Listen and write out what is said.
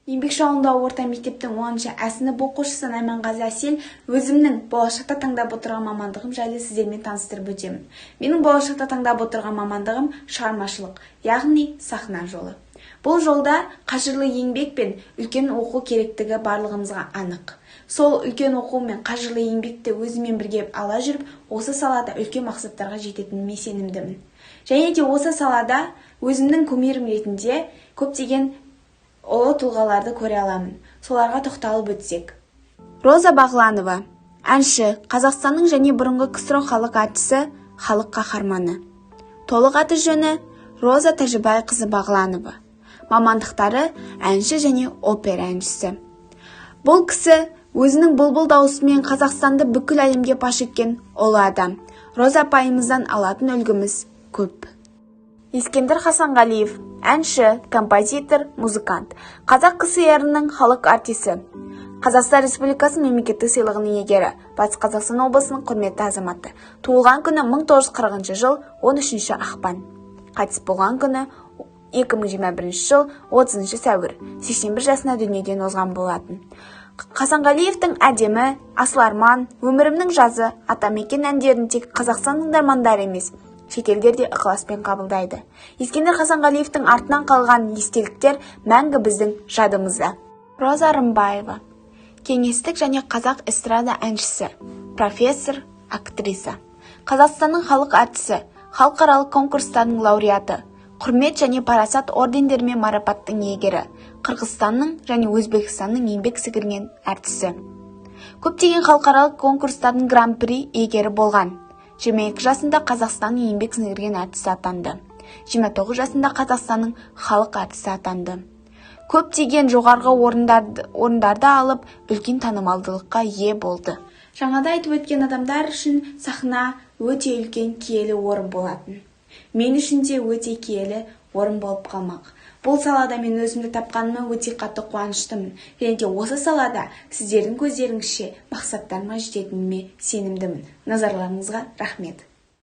Еңбекші ауылындағы орта мектептің 10-шы А сынып оқушысы Найманғазы Әсел өзімнің болашақта таңдап отырған мамандығым жайлы сіздермен таныстырып өтемін. Менің болашақта таңдап отырған мамандығым шығармашылық, яғни сахна жолы. Бұл жолда қажырлы еңбек пен үлкен оқу керектігі барлығымызға анық. Сол үлкен оқу мен қажырлы еңбекті өзімен бірге ала жүріп, осы салада үлкен мақсаттарға жететініме сенімдімін. Және де осы салада өзімнің кумирім ретінде көптеген ұлы тұлғаларды көре аламын. Соларға тоқталып өтсек. Роза Бағланова, әнші, Қазақстанның және бұрынғы КСР халық артисі, халық қаһарманы. Толық аты жөні Роза Тәжібайқызы Бағланова. Мамандықтары әнші және опера әншісі. Бұл кісі өзінің бұлбұл дауысымен Қазақстанды бүкіл әлемге паш еткен ұлы адам. Роза апайымыздан алатын үлгіміз көп. Ескендір Хасанғалиев, әнші, композитор, музыкант. Қазақ КСР-ның халық артисі. Қазақстан Республикасы мемлекеттік сыйлығының иегері, Батыс Қазақстан облысының құрметті азаматы. Туылған күні 1940 жыл 13 ақпан. Қайтыс болған күні 2021 жыл 30 сәуір. 81 жасына дүниеден озған болатын. Хасанғалиевтің әдемі, асыл арман, өмірімнің жазы, атамекен әндерін тек Қазақстан тыңдармандары емес, шетелдерде ықыласпен қабылдайды. Ескендір Хасанғалиевтің артынан қалған естеліктер мәңгі біздің жадымызда. Роза Рымбаева, кеңестік және қазақ эстрада әншісі, профессор, актриса. Қазақстанның халық артисі, халықаралық конкурстардың лауреаты, құрмет және парасат ордендерімен марапаттың иегері, Қырғызстанның және Өзбекстанның еңбек сіңірген әртісі. Көптеген халықаралық конкурстардың гран-при иегері болған. 22 жасында Қазақстанның еңбек сіңірген әртісі атанды. 29 жасында Қазақстанның халық артисі атанды. Көптеген жоғарғы орындарды алып, үлкен танымалдылыққа ие болды. Жаңада айтып өткен адамдар үшін сахна өте үлкен киелі орын болатын. Мен үшін де өте киелі орын болып қалмақ. Бұл салада мен өзімді тапқаныма өте қатты қуаныштымын. Және де осы салада сіздердің көздеріңізше мақсаттарыма жететініме сенімдімін. Назарларыңызға рахмет.